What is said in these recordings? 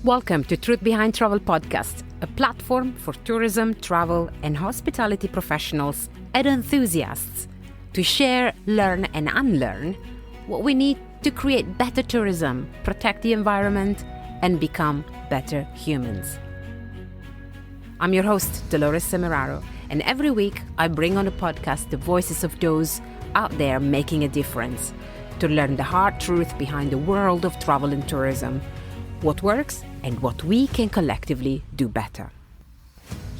Welcome to Truth Behind Travel podcast, a platform for tourism, travel, and hospitality professionals and enthusiasts to share, learn, and unlearn what we need to create better tourism, protect the environment, and become better humans. I'm your host, Dolores Semeraro, and every week I bring on the podcast the voices of those out there making a difference to learn the hard truth behind the world of travel and tourism, what works and what we can collectively do better.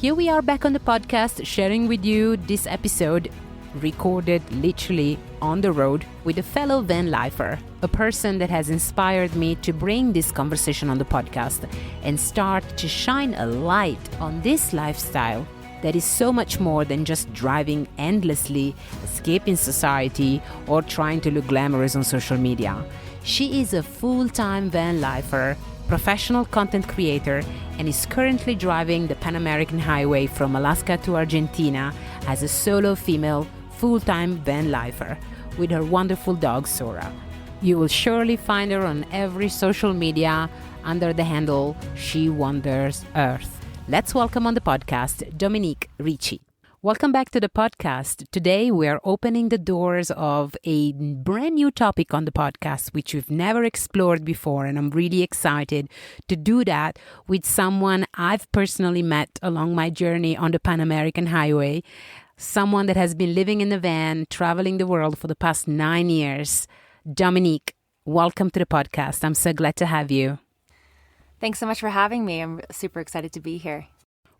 Here we are back on the podcast sharing with you this episode recorded literally on the road with a fellow vanlifer, a person that has inspired me to bring this conversation on the podcast and start to shine a light on this lifestyle that is so much more than just driving endlessly, escaping society, or trying to look glamorous on social media. She is a full-time vanlifer, professional content creator, and is currently driving the Pan American Highway from Alaska to Argentina as a solo female full-time vanlifer with her wonderful dog Sora. You will surely find her on every social media under the handle She Wanders Earth. Let's welcome on the podcast Dominique Ritchie. Welcome back to the podcast. Today we are opening the doors of a brand new topic on the podcast which we've never explored before, and I'm really excited to do that with someone I've personally met along my journey on the Pan American Highway, someone that has been living in a van, traveling the world for the past 9 years. Dominique, welcome to the podcast. I'm so glad to have you. Thanks so much for having me. I'm super excited to be here.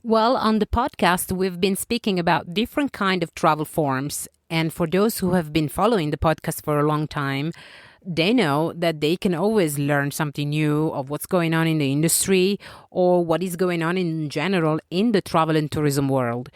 Well, on the podcast, we've been speaking about different kind of travel forms. And for those who have been following the podcast for a long time, they know that they can always learn something new of what's going on in the industry or what is going on in general in the travel and tourism world.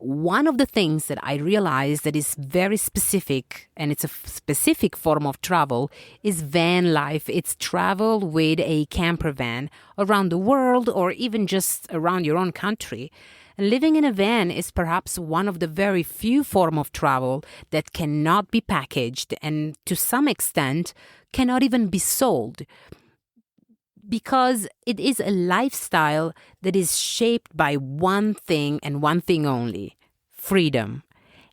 One of the things that I realized that is very specific, and it's a specific form of travel, is van life. It's travel with a camper van around the world or even just around your own country. And living in a van is perhaps one of the very few forms of travel that cannot be packaged and to some extent cannot even be sold, because it is a lifestyle that is shaped by one thing and one thing only: freedom.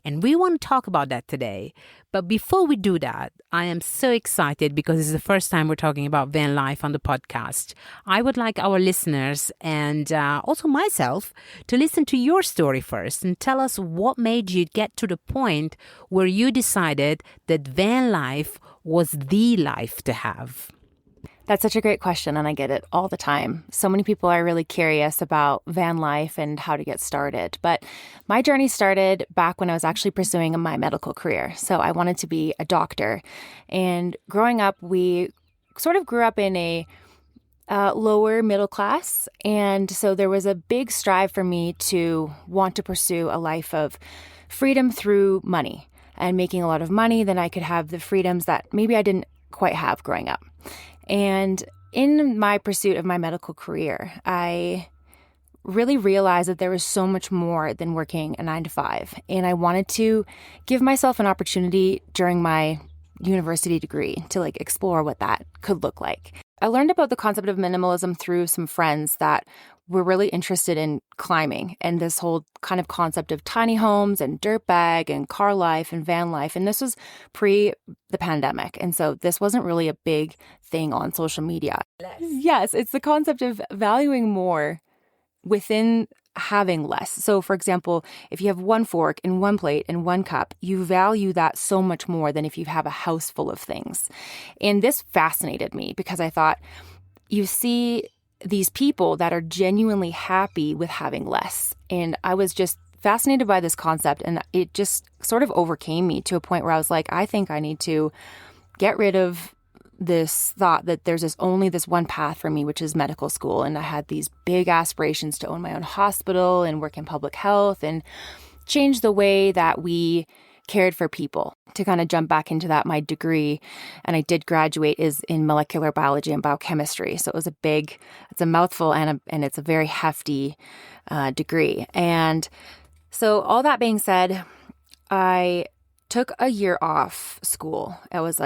And we want to talk about that today. But before we do that, I am so excited because it's the first time we're talking about van life on the podcast. I would like our listeners and also myself to listen to your story first and tell us what made you get to the point where you decided that van life was the life to have. That's such a great question, and I get it all the time. So many people are really curious about van life and how to get started. But my journey started back when I was actually pursuing my medical career. So I wanted to be a doctor. And growing up, we sort of grew up in a lower middle class. And so there was a big strive for me to want to pursue a life of freedom through money and making a lot of money. Then I could have the freedoms that maybe I didn't quite have growing up. And in my pursuit of my medical career, I really realized that there was so much more than working a 9-to-5. And I wanted to give myself an opportunity during my university degree to explore what that could look like. I learned about the concept of minimalism through some friends that were really interested in climbing and this whole kind of concept of tiny homes and dirt bag and car life and van life. And this was pre the pandemic. And so this wasn't really a big thing on social media. Yes, it's the concept of valuing more within having less. So for example, if you have one fork and one plate and one cup, you value that so much more than if you have a house full of things. And this fascinated me because I thought, you see these people that are genuinely happy with having less. And I was just fascinated by this concept, and it just sort of overcame me to a point where I was like, I think I need to get rid of this thought that there's only this one path for me, which is medical school. And I had these big aspirations to own my own hospital and work in public health and change the way that we cared for people. To kind of jump back into that, my degree, and I did graduate, is in molecular biology and biochemistry. So it's a mouthful and it's a very hefty degree. And so all that being said, I took a year off school. I was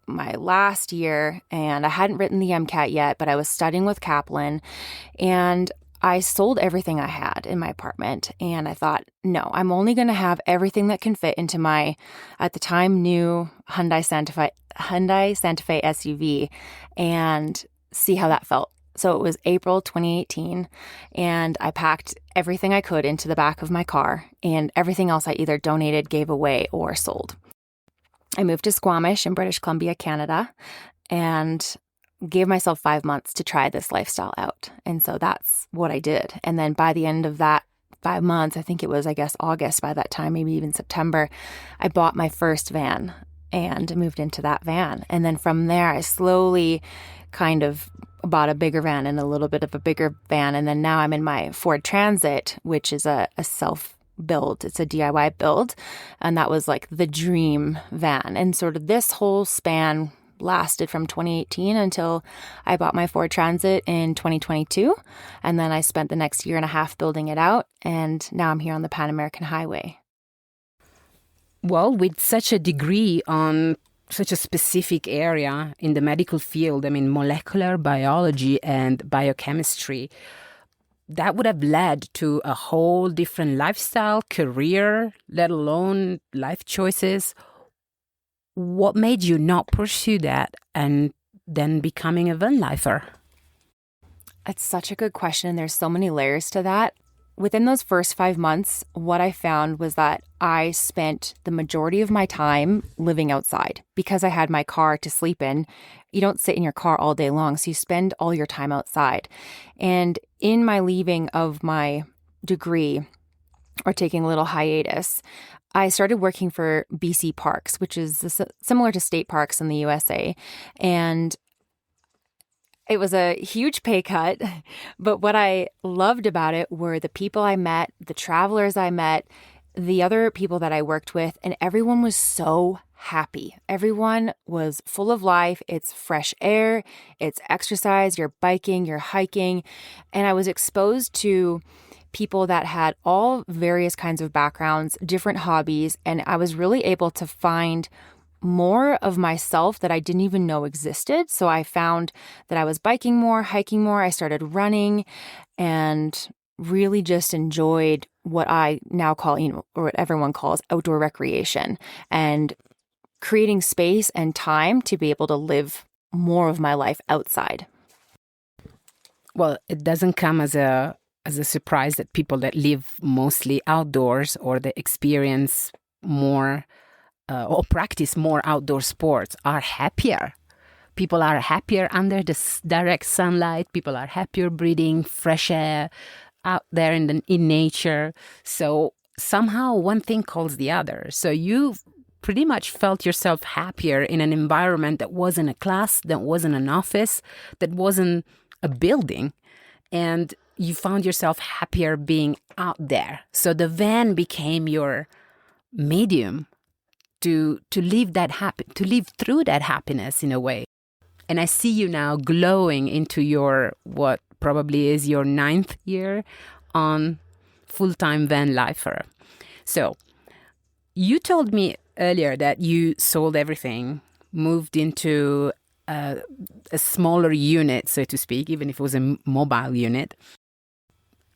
my last year, and I hadn't written the MCAT yet, but I was studying with Kaplan, and I sold everything I had in my apartment. And I thought, no, I'm only going to have everything that can fit into my, at the time, new Hyundai Santa Fe SUV, and see how that felt. So it was April 2018, and I packed everything I could into the back of my car, and everything else I either donated, gave away, or sold. I moved to Squamish in British Columbia, Canada, and gave myself 5 months to try this lifestyle out. And so that's what I did. And then by the end of that 5 months, I think it was, August by that time, maybe even September, I bought my first van and moved into that van. And then from there, I slowly kind of bought a bigger van and a little bit of a bigger van. And then now I'm in my Ford Transit, which is a self-build. It's a DIY build. And that was like the dream van. And sort of this whole span lasted from 2018 until I bought my Ford Transit in 2022. And then I spent the next year and a half building it out. And now I'm here on the Pan American Highway. Well, with such a degree on such a specific area in the medical field, I mean, molecular biology and biochemistry, that would have led to a whole different lifestyle, career, let alone life choices. What made you not pursue that and then becoming a vanlifer? It's such a good question. There's so many layers to that. Within those first 5 months, what I found was that I spent the majority of my time living outside because I had my car to sleep in. You don't sit in your car all day long, so you spend all your time outside. And in my leaving of my degree, or taking a little hiatus, I started working for BC Parks, which is similar to state parks in the USA. And it was a huge pay cut, but what I loved about it were the people I met, the travelers I met, the other people that I worked with, and everyone was so happy. Everyone was full of life. It's fresh air, it's exercise, you're biking, you're hiking. And I was exposed to people that had all various kinds of backgrounds, different hobbies, and I was really able to find more of myself that I didn't even know existed. So I found that I was biking more, hiking more. I started running and really just enjoyed what I now call, or what everyone calls outdoor recreation, and creating space and time to be able to live more of my life outside. Well, it doesn't come as a surprise that people that live mostly outdoors or that experience more or practice more outdoor sports are happier. People are happier under the direct sunlight. People are happier breathing fresh air out there in nature. So somehow one thing calls the other. So you pretty much felt yourself happier in an environment that wasn't a class, that wasn't an office, that wasn't a building. And you found yourself happier being out there. So the van became your medium to live through that happiness in a way. And I see you now glowing into your, what probably is your 9th year on full-time vanlifer. So you told me earlier that you sold everything, moved into a smaller unit, so to speak, even if it was a mobile unit,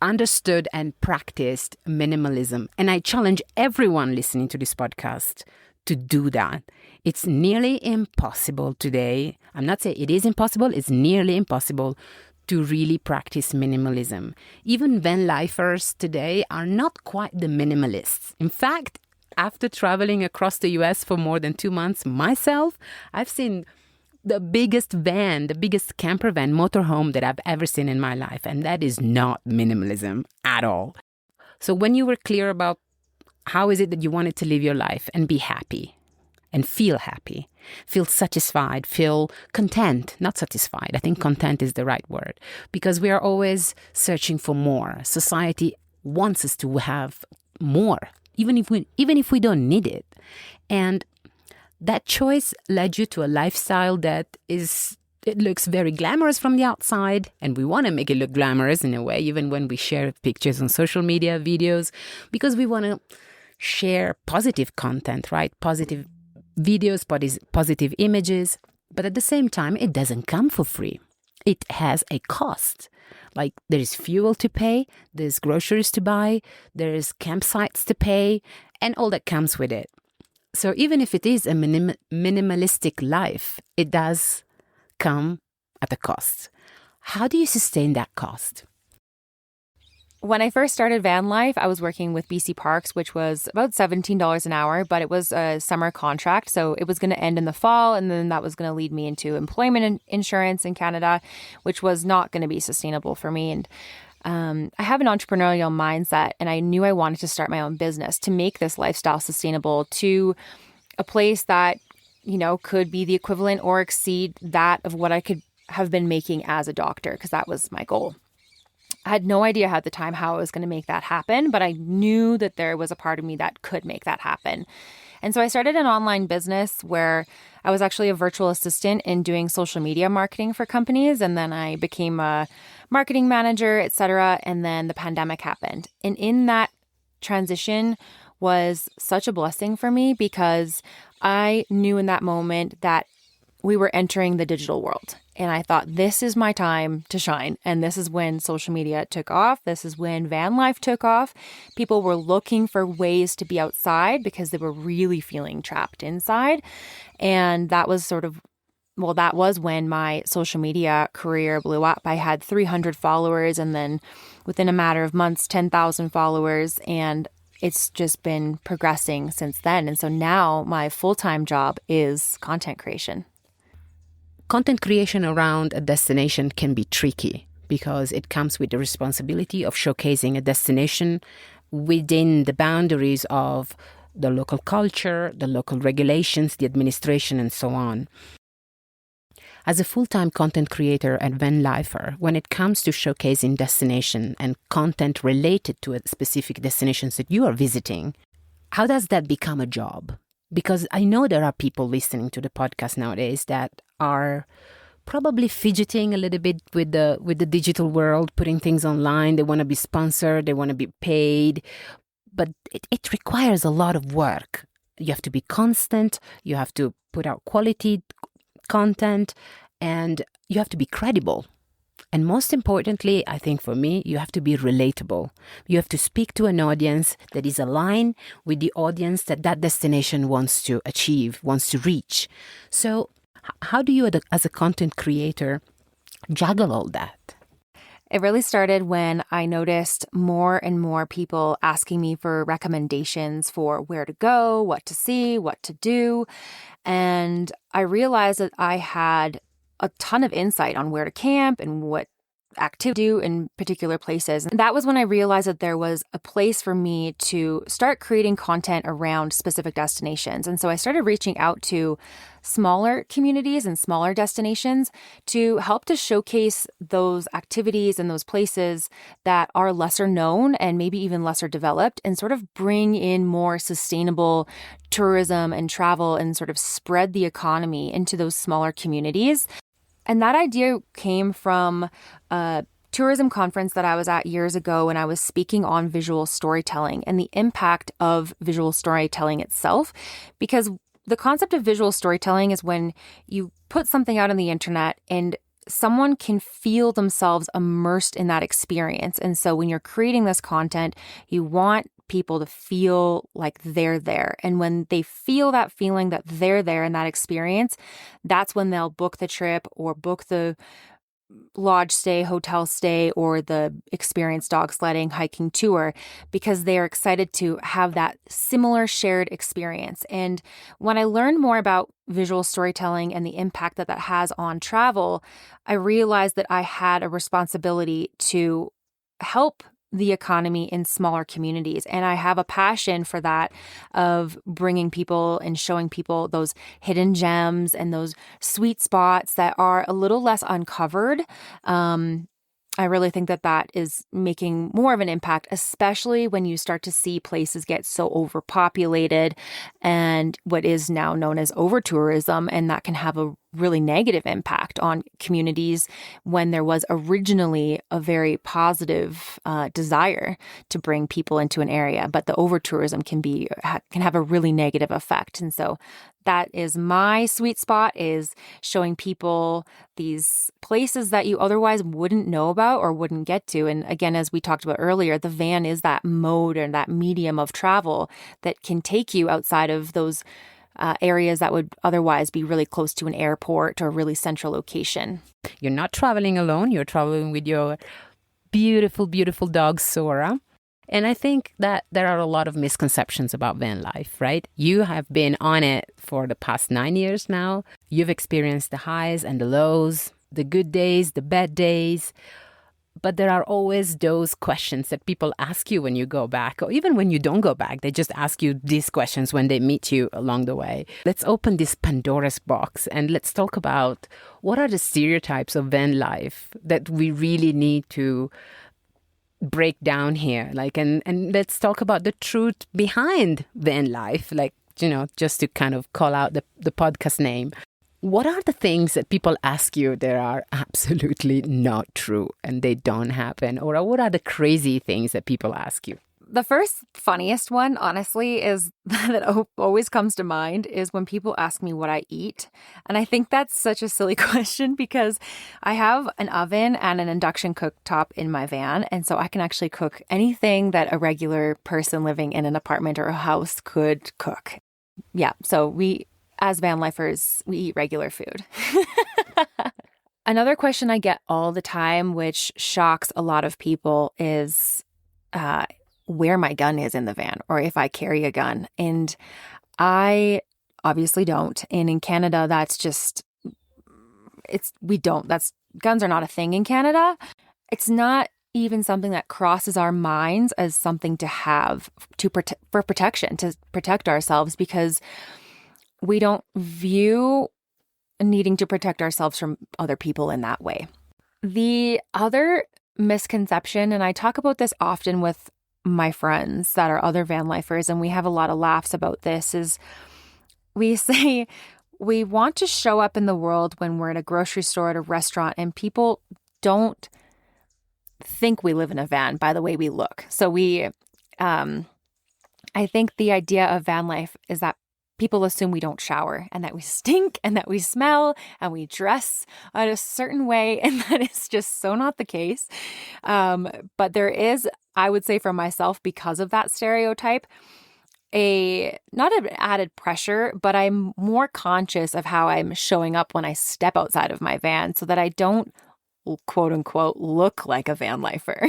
understood and practiced minimalism. And I challenge everyone listening to this podcast to do that. It's nearly impossible today. I'm not saying it is impossible. It's nearly impossible to really practice minimalism. Even vanlifers today are not quite the minimalists. In fact, after traveling across the US for more than 2 months myself, I've seen the biggest van, the biggest camper van, motorhome that I've ever seen in my life. And that is not minimalism at all. So when you were clear about how is it that you wanted to live your life and be happy and feel happy, feel satisfied, feel content, not satisfied. I think content is the right word because we are always searching for more. Society wants us to have more, even if we don't need it. And that choice led you to a lifestyle that it looks very glamorous from the outside, and we want to make it look glamorous in a way, even when we share pictures on social media, videos, because we want to share positive content, right? Positive videos, positive images, but at the same time, it doesn't come for free. It has a cost. Like there is fuel to pay, there's groceries to buy, there's campsites to pay, and all that comes with it. So even if it is a minimalistic life, it does come at a cost. How do you sustain that cost? When I first started van life, I was working with BC Parks, which was about $17 an hour, but it was a summer contract. So it was going to end in the fall, and then that was going to lead me into employment insurance in Canada, which was not going to be sustainable for me. And I have an entrepreneurial mindset, and I knew I wanted to start my own business to make this lifestyle sustainable to a place that, could be the equivalent or exceed that of what I could have been making as a doctor, because that was my goal. I had no idea at the time how I was going to make that happen, but I knew that there was a part of me that could make that happen. And so I started an online business where I was actually a virtual assistant in doing social media marketing for companies. And then I became a marketing manager, etc. And then the pandemic happened. And in that transition was such a blessing for me, because I knew in that moment that we were entering the digital world. And I thought, this is my time to shine. And this is when social media took off. This is when van life took off. People were looking for ways to be outside because they were really feeling trapped inside. And that was that was when my social media career blew up. I had 300 followers, and then within a matter of months, 10,000 followers. And it's just been progressing since then. And so now my full-time job is content creation. Content creation around a destination can be tricky because it comes with the responsibility of showcasing a destination within the boundaries of the local culture, the local regulations, the administration, and so on. As a full-time content creator and vanlifer, when it comes to showcasing destination and content related to a specific destinations that you are visiting, how does that become a job? Because I know there are people listening to the podcast nowadays that are probably fidgeting a little bit with the digital world, putting things online. They want to be sponsored, they want to be paid, but it requires a lot of work. You have to be constant, you have to put out quality content, and you have to be credible. And most importantly, I think for me, you have to be relatable. You have to speak to an audience that is aligned with the audience that destination wants to achieve, wants to reach. So how do you, as a content creator, juggle all that? It really started when I noticed more and more people asking me for recommendations for where to go, what to see, what to do. And I realized that I had a ton of insight on where to camp and what activity to do in particular places. And that was when I realized that there was a place for me to start creating content around specific destinations. And so I started reaching out to smaller communities and smaller destinations to help to showcase those activities and those places that are lesser known and maybe even lesser developed, and sort of bring in more sustainable tourism and travel and sort of spread the economy into those smaller communities. And that idea came from a tourism conference that I was at years ago when I was speaking on visual storytelling and the impact of visual storytelling itself. Because the concept of visual storytelling is when you put something out on the internet and someone can feel themselves immersed in that experience. And so when you're creating this content, you want people to feel like they're there. And when they feel that feeling that they're there in that experience, that's when they'll book the trip or book the lodge stay, hotel stay, or the experience dog sledding, hiking tour, because they are excited to have that similar shared experience. And when I learned more about visual storytelling and the impact that that has on travel, I realized that I had a responsibility to help the economy in smaller communities. And I have a passion for that, of bringing people and showing people those hidden gems and those sweet spots that are a little less uncovered. I really think that that is making more of an impact, especially when you start to see places get so overpopulated and what is now known as over-tourism, and that can have a really negative impact on communities when there was originally a very positive desire to bring people into an area, but the over-tourism can have a really negative effect. And so that is my sweet spot, is showing people these places that you otherwise wouldn't know about or wouldn't get to. And again, as we talked about earlier, the van is that mode or that medium of travel that can take you outside of those areas that would otherwise be really close to an airport or a really central location. You're not traveling alone. You're traveling with your beautiful, beautiful dog, Sora. And I think that there are a lot of misconceptions about van life, right? You have been on it for the past 9 years now. You've experienced the highs and the lows, the good days, the bad days. But there are always those questions that people ask you when you go back, or even when you don't go back. They just ask you these questions when they meet you along the way. Let's open this Pandora's box and let's talk about what are the stereotypes of van life that we really need to break down here. And let's talk about the truth behind van life, just to kind of call out the podcast name. What are the things that people ask you that are absolutely not true and they don't happen? Or what are the crazy things that people ask you? The first funniest one, honestly, is that always comes to mind is when people ask me what I eat. And I think that's such a silly question because I have an oven and an induction cooktop in my van. And so I can actually cook anything that a regular person living in an apartment or a house could cook. Yeah, so as van lifers, we eat regular food. Another question I get all the time, which shocks a lot of people, is where my gun is in the van or if I carry a gun. And I obviously don't. And in Canada, guns are not a thing in Canada. It's not even something that crosses our minds as something to have for protection, to protect ourselves, because we don't view needing to protect ourselves from other people in that way. The other misconception, and I talk about this often with my friends that are other van lifers, and we have a lot of laughs about this, is we say we want to show up in the world when we're in a grocery store, at a restaurant, and people don't think we live in a van by the way we look. So I think the idea of van life is that people assume we don't shower and that we stink and that we smell and we dress in a certain way. And that is just so not the case. But there is, I would say for myself, because of that stereotype, not an added pressure, but I'm more conscious of how I'm showing up when I step outside of my van so that I don't, quote unquote, look like a van lifer.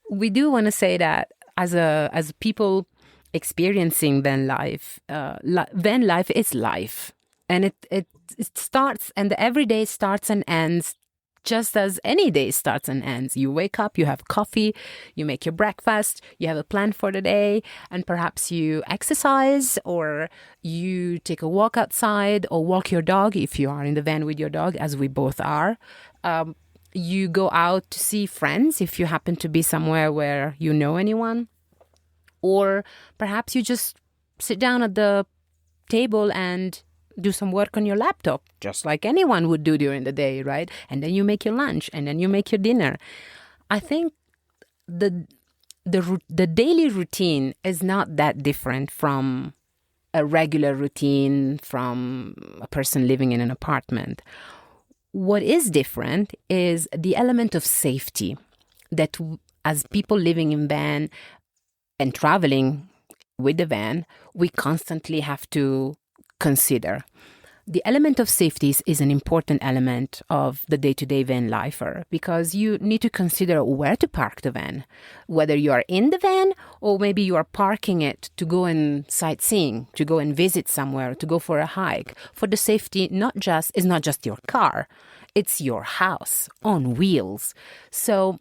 We do want to say that as people experiencing van life is life, and it starts, and the everyday starts and ends just as any day starts and ends. You wake up, you have coffee, you make your breakfast, you have a plan for the day, and perhaps you exercise or you take a walk outside or walk your dog if you are in the van with your dog, as we both are. You go out to see friends if you happen to be somewhere where you know anyone. Or perhaps you just sit down at the table and do some work on your laptop, just like anyone would do during the day, right? And then you make your lunch, and then you make your dinner. I think the daily routine is not that different from a regular routine from a person living in an apartment. What is different is the element of safety that as people living in van and traveling with the van, we constantly have to consider. The element of safety is an important element of the day-to-day van lifer, because you need to consider where to park the van, whether you are in the van or maybe you are parking it to go and sightseeing, to go and visit somewhere, to go for a hike. For the safety, is not just your car, it's your house on wheels. So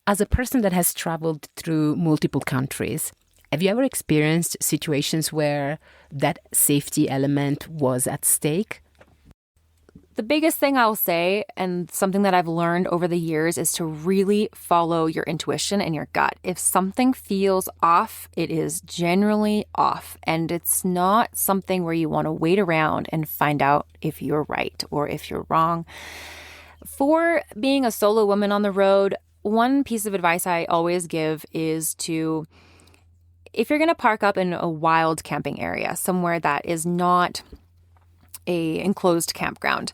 as a person that has traveled through multiple countries, have you ever experienced situations where that safety element was at stake? The biggest thing I'll say, and something that I've learned over the years, is to really follow your intuition and your gut. If something feels off, it is generally off. And it's not something where you want to wait around and find out if you're right or if you're wrong. For being a solo woman on the road, one piece of advice I always give is to, if you're going to park up in a wild camping area, somewhere that is not a enclosed campground,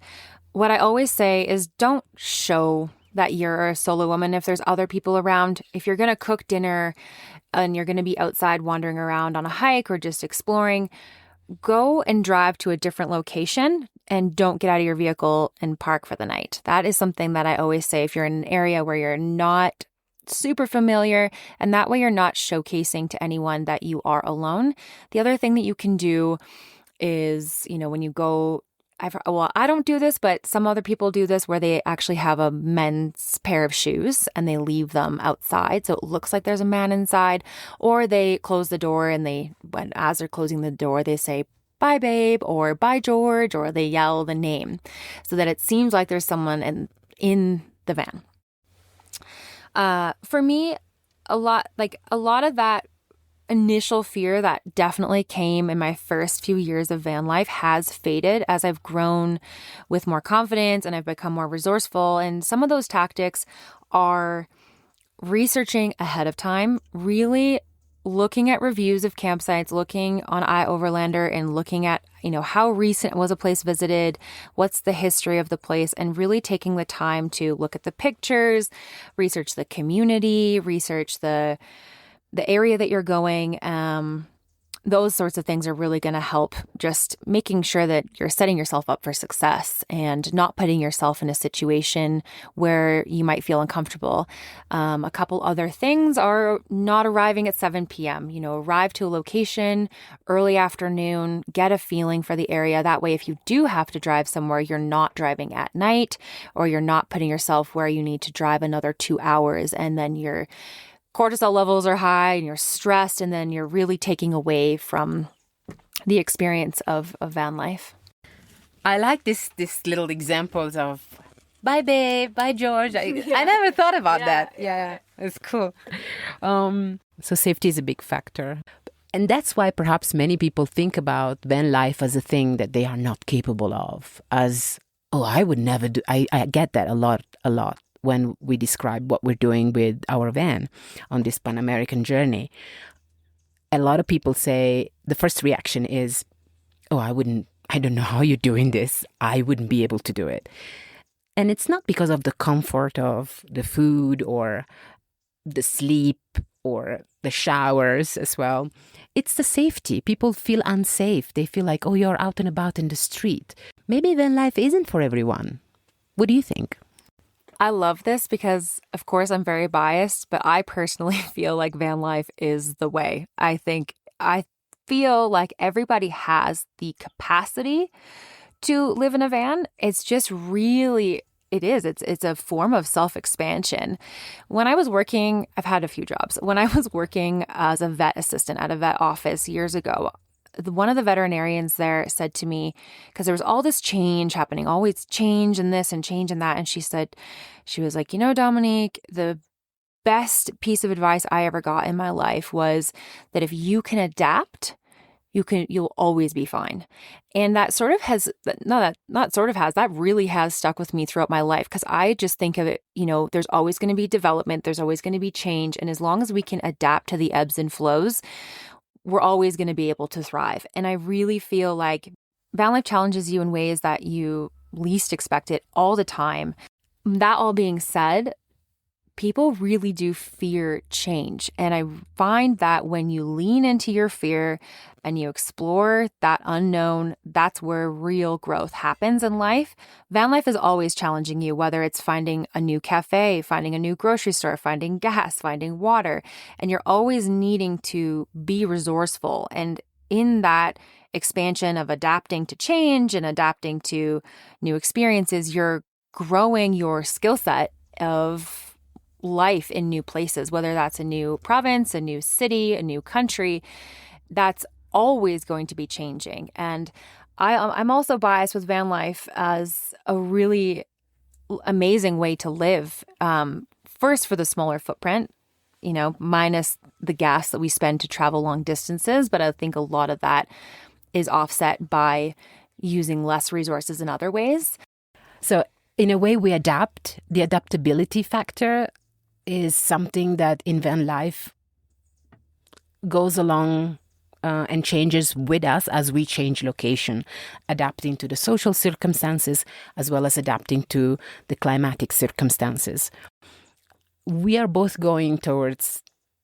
what I always say is don't show that you're a solo woman if there's other people around. If you're going to cook dinner and you're going to be outside wandering around on a hike or just exploring, go and drive to a different location and don't get out of your vehicle and park for the night. That is something that I always say if you're in an area where you're not super familiar, and that way you're not showcasing to anyone that you are alone. The other thing that you can do is, when you go, I don't do this, but some other people do this where they actually have a men's pair of shoes and they leave them outside so it looks like there's a man inside, or they close the door and as they're closing the door, they say, "Bye, babe," or "Bye, George," or they yell the name so that it seems like there's someone in the van. For me, a lot of that initial fear that definitely came in my first few years of van life has faded as I've grown with more confidence and I've become more resourceful. And some of those tactics are researching ahead of time, really looking at reviews of campsites, looking on iOverlander and looking at, how recent was a place visited, what's the history of the place, and really taking the time to look at the pictures, research the community, research the area that you're going. Those sorts of things are really going to help, just making sure that you're setting yourself up for success and not putting yourself in a situation where you might feel uncomfortable. A couple other things are not arriving at 7 p.m. Arrive to a location early afternoon, get a feeling for the area. That way, if you do have to drive somewhere, you're not driving at night, or you're not putting yourself where you need to drive another 2 hours and then you're cortisol levels are high and you're stressed, and then you're really taking away from the experience of van life. I like this little examples of "Bye, babe," "Bye, George." I never thought about that. Yeah, it's cool. So safety is a big factor. And that's why perhaps many people think about van life as a thing that they are not capable of, as, "Oh, I would never do." I get that a lot. When we describe what we're doing with our van on this Pan-American journey. A lot of people say the first reaction is, "Oh, I don't know how you're doing this. I wouldn't be able to do it." And it's not because of the comfort of the food or the sleep or the showers as well. It's the safety. People feel unsafe. They feel like, "Oh, you're out and about in the street." Maybe van life isn't for everyone. What do you think? I love this because, of course, I'm very biased, but I personally feel like van life is the way. I feel like everybody has the capacity to live in a van. It's just really, it's a form of self-expansion. When I was working, I've had a few jobs. When I was working as a vet assistant at a vet office years ago, one of the veterinarians there said to me, because there was all this change happening, always change and this and change and that. And she was like, Dominique, the best piece of advice I ever got in my life was that if you can adapt, you'll always be fine. And that sort of has, that really has stuck with me throughout my life, because I just think of it, there's always going to be development, there's always going to be change. And as long as we can adapt to the ebbs and flows, we're always going to be able to thrive. And I really feel like van life challenges you in ways that you least expect it all the time. That all being said, people really do fear change. And I find that when you lean into your fear and you explore that unknown, that's where real growth happens in life. Van life is always challenging you, whether it's finding a new cafe, finding a new grocery store, finding gas, finding water, and you're always needing to be resourceful. And in that expansion of adapting to change and adapting to new experiences, you're growing your skill set of life in new places, whether that's a new province, a new city, a new country. That's always going to be changing. And I'm also biased with van life as a really amazing way to live. First, for the smaller footprint, minus the gas that we spend to travel long distances. But I think a lot of that is offset by using less resources in other ways. So in a way, we adapt. The adaptability factor is something that in van life goes along and changes with us as we change location, adapting to the social circumstances as well as adapting to the climatic circumstances. We are both going towards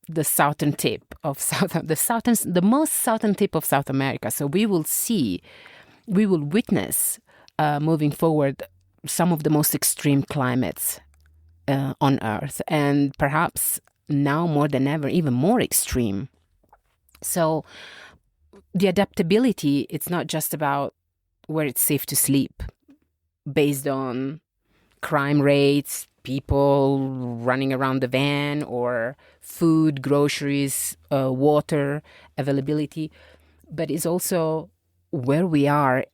the southern tip of the most southern tip of South America. So we will witness moving forward some of the most extreme climates on Earth, and perhaps now more than ever, even more extreme. So the adaptability, it's not just about where it's safe to sleep based on crime rates, people running around the van, or food, groceries, water availability, but it's also where we are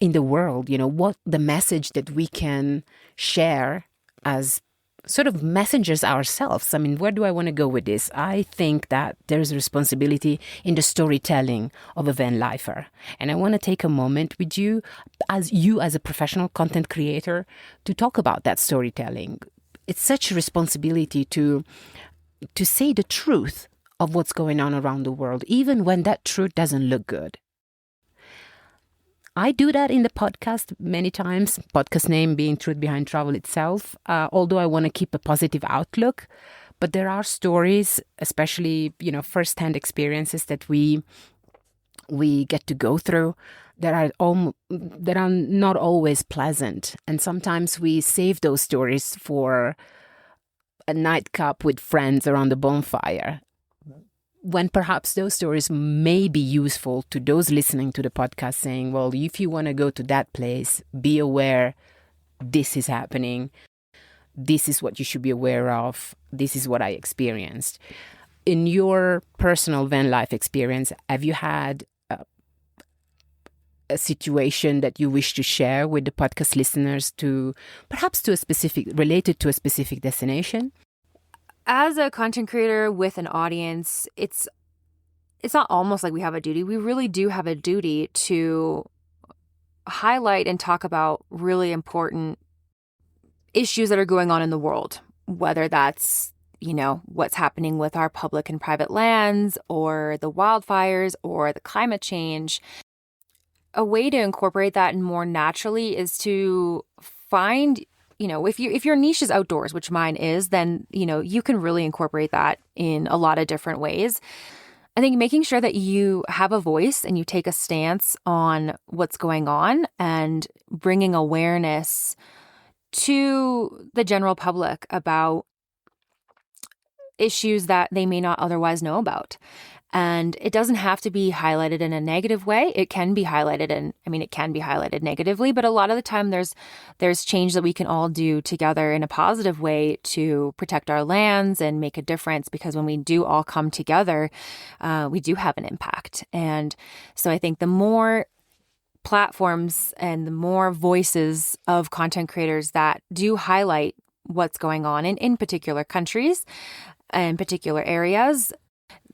in the world, what the message that we can share as sort of messengers ourselves. I mean, where do I want to go with this? I think that there's a responsibility in the storytelling of a van lifer. And I want to take a moment with you as a professional content creator to talk about that storytelling. It's such a responsibility to say the truth of what's going on around the world, even when that truth doesn't look good. I do that in the podcast many times, podcast name being Truth Behind Travel itself, although I want to keep a positive outlook. But there are stories, especially, first-hand experiences that we get to go through that are not always pleasant. And sometimes we save those stories for a nightcap with friends around the bonfire, when perhaps those stories may be useful to those listening to the podcast, saying, well, if you want to go to that place, be aware this is happening. This is what you should be aware of. This is what I experienced. In your personal van life experience, have you had a situation that you wish to share with the podcast listeners related to a specific destination? As a content creator with an audience, it's not almost like we have a duty. We really do have a duty to highlight and talk about really important issues that are going on in the world, whether that's, what's happening with our public and private lands, or the wildfires, or the climate change. A way to incorporate that more naturally is to find, if your niche is outdoors, which mine is, then, you can really incorporate that in a lot of different ways. I think making sure that you have a voice and you take a stance on what's going on and bringing awareness to the general public about issues that they may not otherwise know about. And it doesn't have to be highlighted in a negative way. It can be highlighted negatively, but a lot of the time there's change that we can all do together in a positive way to protect our lands and make a difference, because when we do all come together, we do have an impact. And so I think the more platforms and the more voices of content creators that do highlight what's going on in particular countries and particular areas,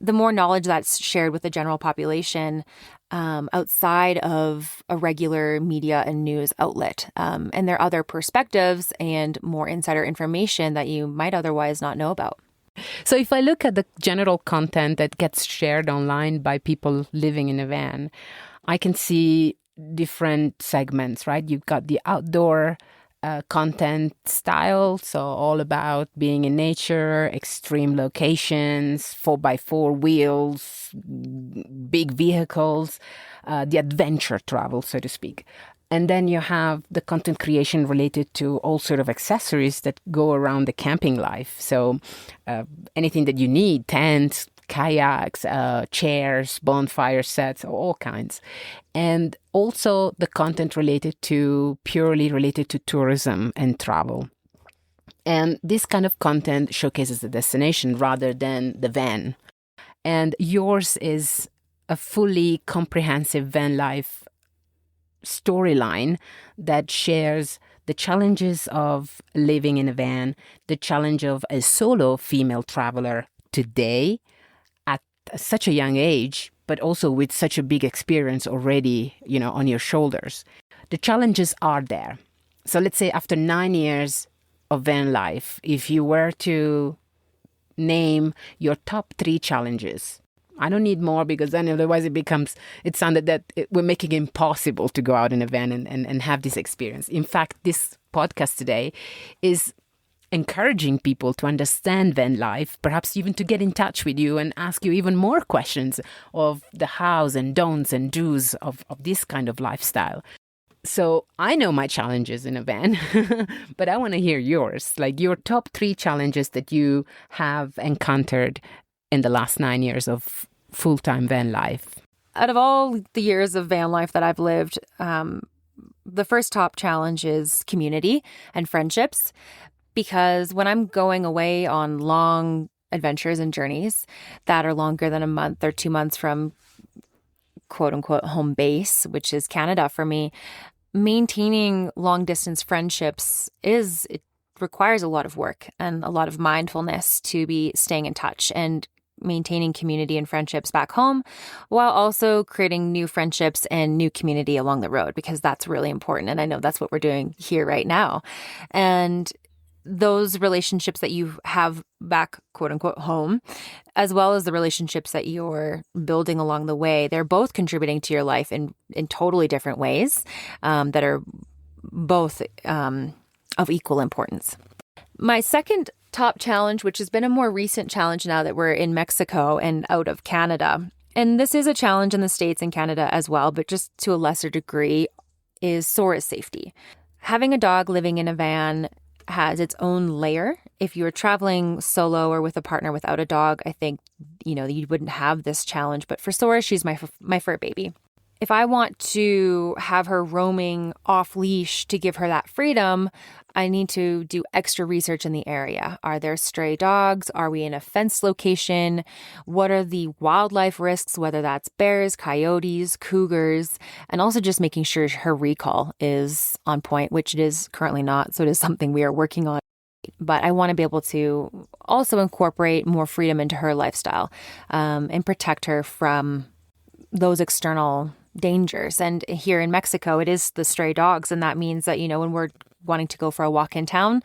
the more knowledge that's shared with the general population outside of a regular media and news outlet. And there are other perspectives and more insider information that you might otherwise not know about. So if I look at the general content that gets shared online by people living in a van, I can see different segments, right? You've got the outdoor content style, so all about being in nature, extreme locations, 4x4 wheels, big vehicles, the adventure travel, so to speak. And then you have the content creation related to all sort of accessories that go around the camping life. So anything that you need, tents, kayaks, chairs, bonfire sets, all kinds. And also the content purely related to tourism and travel. And this kind of content showcases the destination rather than the van. And yours is a fully comprehensive van life storyline that shares the challenges of living in a van, the challenge of a solo female traveler today at such a young age, but also with such a big experience already, on your shoulders. The challenges are there. So let's say after 9 years of van life, if you were to name your top 3 challenges, I don't need more, because then otherwise it sounded that we're making it impossible to go out in a van and have this experience. In fact, this podcast today is encouraging people to understand van life, perhaps even to get in touch with you and ask you even more questions of the hows and don'ts and do's of this kind of lifestyle. So I know my challenges in a van, but I want to hear yours, like your top 3 challenges that you have encountered in the last 9 years of full-time van life. Out of all the years of van life that I've lived, the first top challenge is community and friendships, because when I'm going away on long adventures and journeys that are longer than a month or 2 months from quote-unquote home base, which is Canada for me, maintaining long-distance friendships it requires a lot of work and a lot of mindfulness to be staying in touch and maintaining community and friendships back home, while also creating new friendships and new community along the road, because that's really important. And I know that's what we're doing here right now. And those relationships that you have back, quote unquote, home, as well as the relationships that you're building along the way, they're both contributing to your life in totally different ways that are both of equal importance. My second top challenge, which has been a more recent challenge now that we're in Mexico and out of Canada, and this is a challenge in the States and Canada as well, but just to a lesser degree, is Sora's safety. Having a dog living in a van has its own layer. If you're traveling solo or with a partner without a dog, I think, you wouldn't have this challenge. But for Sora, she's my fur baby. If I want to have her roaming off leash to give her that freedom, I need to do extra research in the area. Are there stray dogs? Are we in a fenced location? What are the wildlife risks, whether that's bears, coyotes, cougars, and also just making sure her recall is on point, which it is currently not. So it is something we are working on. But I want to be able to also incorporate more freedom into her lifestyle and protect her from those external dangers. And here in Mexico, it is the stray dogs. And that means that, when we're wanting to go for a walk in town,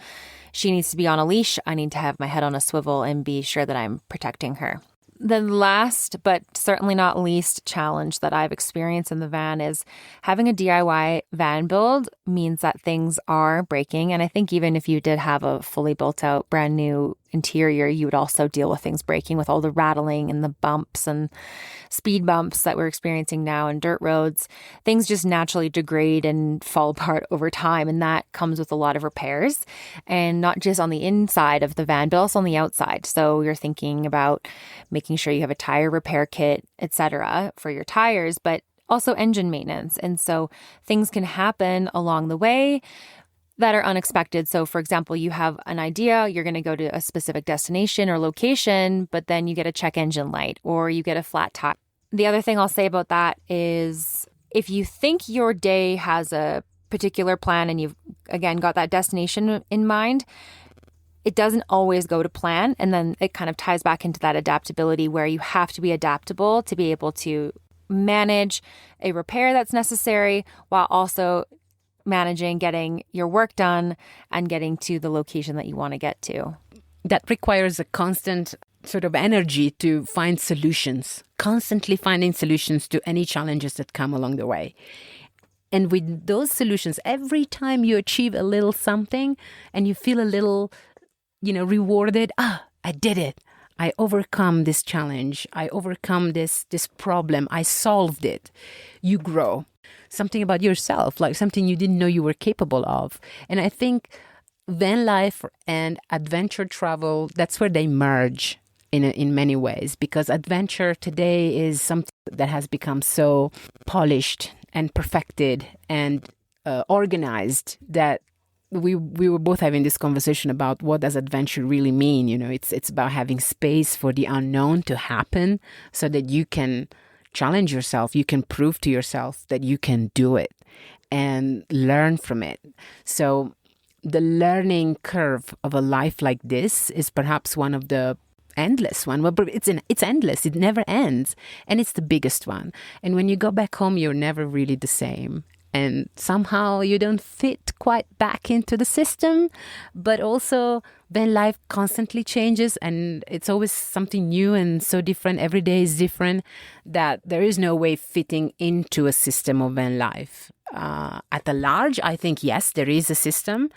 she needs to be on a leash. I need to have my head on a swivel and be sure that I'm protecting her. The last, but certainly not least, challenge that I've experienced in the van is having a DIY van build means that things are breaking. And I think even if you did have a fully built out brand new interior, you would also deal with things breaking with all the rattling and the bumps and speed bumps that we're experiencing now in dirt roads. Things just naturally degrade and fall apart over time. And that comes with a lot of repairs, and not just on the inside of the van, but also on the outside. So you're thinking about making sure you have a tire repair kit, etc., for your tires, but also engine maintenance. And so things can happen along the way that are unexpected. So for example, you have an idea, you're going to go to a specific destination or location, but then you get a check engine light or you get a flat tire. The other thing I'll say about that is if you think your day has a particular plan and you've, again, got that destination in mind, it doesn't always go to plan. And then it kind of ties back into that adaptability where you have to be adaptable to be able to manage a repair that's necessary while also managing getting your work done and getting to the location that you want to get to. That requires a constant sort of energy to find solutions, constantly finding solutions to any challenges that come along the way. And with those solutions, every time you achieve a little something and you feel a little, rewarded, I did it. I overcome this challenge. I overcome this problem. I solved it. You grow. Something about yourself, like something you didn't know you were capable of. And I think van life and adventure travel, that's where they merge in many ways, because adventure today is something that has become so polished and perfected and organized that we were both having this conversation about what does adventure really mean. It's about having space for the unknown to happen so that you can challenge yourself, you can prove to yourself that you can do it. and learn from it. So the learning curve of a life like this is perhaps one of the endless one. Well, it's endless. It never ends. And it's the biggest one. And when you go back home, you're never really the same. And somehow you don't fit quite back into the system. But also, then life constantly changes and it's always something new and so different. Every day is different, that there is no way fitting into a system of van life. At the large, I think, yes, there is a system,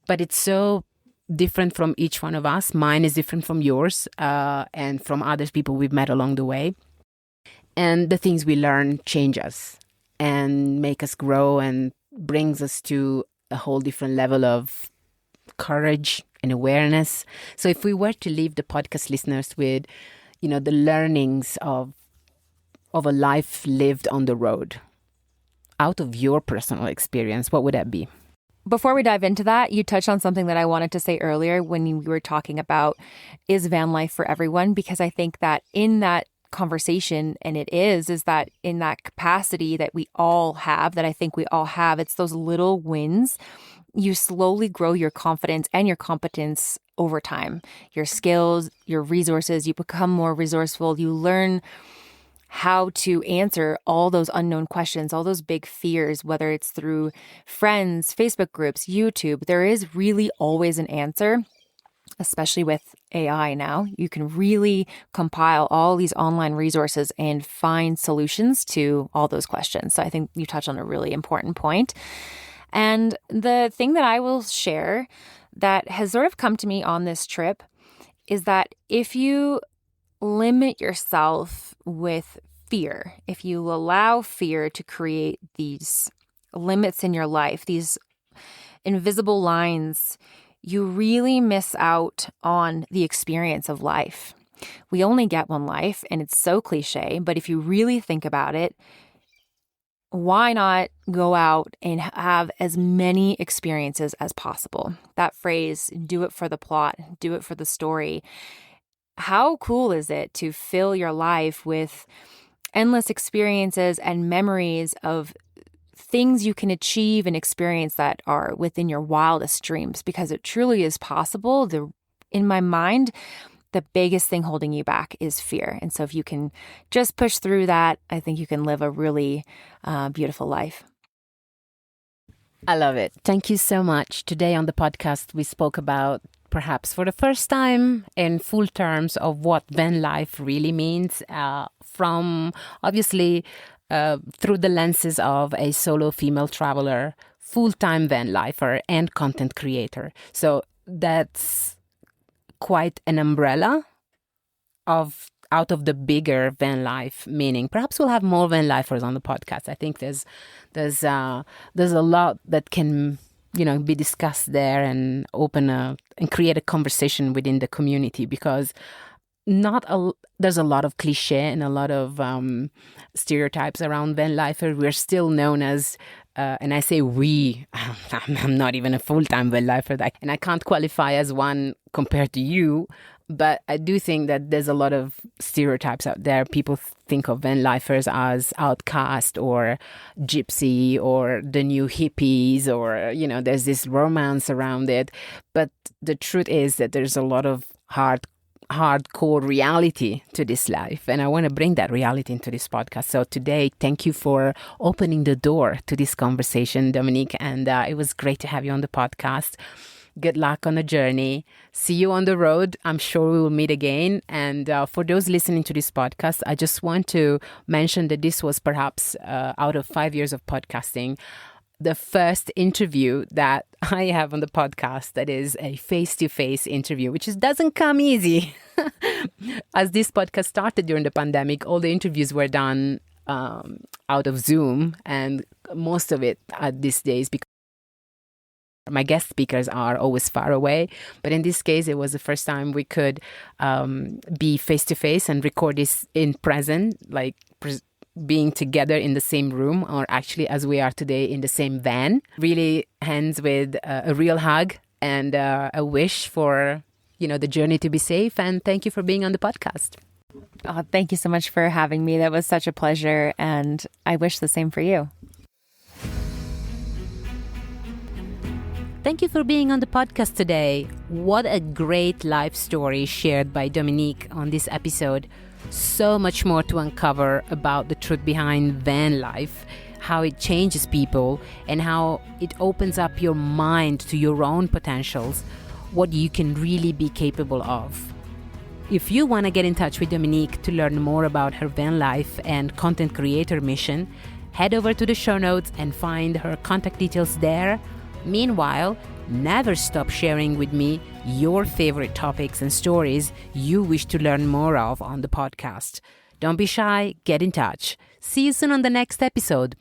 but it's so different from each one of us. Mine is different from yours and from other people we've met along the way. And the things we learn change us and make us grow and brings us to a whole different level of courage and awareness. So if we were to leave the podcast listeners with, the learnings of a life lived on the road, out of your personal experience, what would that be? Before we dive into that, you touched on something that I wanted to say earlier when we were talking about, is van life for everyone? Because I think that in that conversation, and it is that in that capacity that we all have, that I think we all have, it's those little wins. You slowly grow your confidence and your competence over time, your skills, your resources, you become more resourceful, you learn how to answer all those unknown questions, all those big fears, whether it's through friends, Facebook groups, YouTube. There is really always an answer, especially with AI now. You can really compile all these online resources and find solutions to all those questions. So I think you touched on a really important point. And the thing that I will share that has sort of come to me on this trip is that if you limit yourself with fear, if you allow fear to create these limits in your life, these invisible lines, you really miss out on the experience of life. We only get one life, and it's so cliche, but if you really think about it, why not go out and have as many experiences as possible? That phrase, do it for the plot, do it for the story. How cool is it to fill your life with endless experiences and memories of things you can achieve and experience that are within your wildest dreams? Because it truly is possible. In my mind, the biggest thing holding you back is fear. And so if you can just push through that, I think you can live a really beautiful life. I love it. Thank you so much. Today on the podcast, we spoke about, perhaps for the first time in full terms, of what van life really means, from obviously through the lenses of a solo female traveler, full-time van lifer, and content creator. So that's quite an umbrella out of the bigger van life meaning. Perhaps we'll have more van lifers on the podcast. I think there's a lot that can be discussed there and and create a conversation within the community, because there's a lot of cliche and a lot of stereotypes around van lifer. We're still known as, and I say we, I'm not even a full-time van lifer, and I can't qualify as one compared to you, but I do think that there's a lot of stereotypes out there. People think of van lifers as outcast or gypsy or the new hippies, or, there's this romance around it. But the truth is that there's a lot of hardcore reality to this life, and I want to bring that reality into this podcast. So today, thank you for opening the door to this conversation, Dominique, and it was great to have you on the podcast. Good luck on the journey. See you on the road. I'm sure we will meet again. And for those listening to this podcast, I just want to mention that this was perhaps out of 5 years of podcasting, the first interview that I have on the podcast that is a face-to-face interview, which doesn't come easy. As this podcast started during the pandemic, all the interviews were done out of Zoom, and most of it at these days, because my guest speakers are always far away. But in this case, it was the first time we could be face-to-face and record this in present, like being together in the same room, or actually as we are today in the same van. Really ends with a real hug and a wish for the journey to be safe. And thank you for being on the podcast. Oh, thank you so much for having me. That was such a pleasure, and I wish the same for you. Thank you for being on the podcast today. What a great life story shared by Dominique on this episode. So much more to uncover about the truth behind van life, how it changes people, and how it opens up your mind to your own potentials, what you can really be capable of. If you want to get in touch with Dominique to learn more about her van life and content creator mission, head over to the show notes and find her contact details there. Meanwhile, never stop sharing with me your favorite topics and stories you wish to learn more of on the podcast. Don't be shy, get in touch. See you soon on the next episode.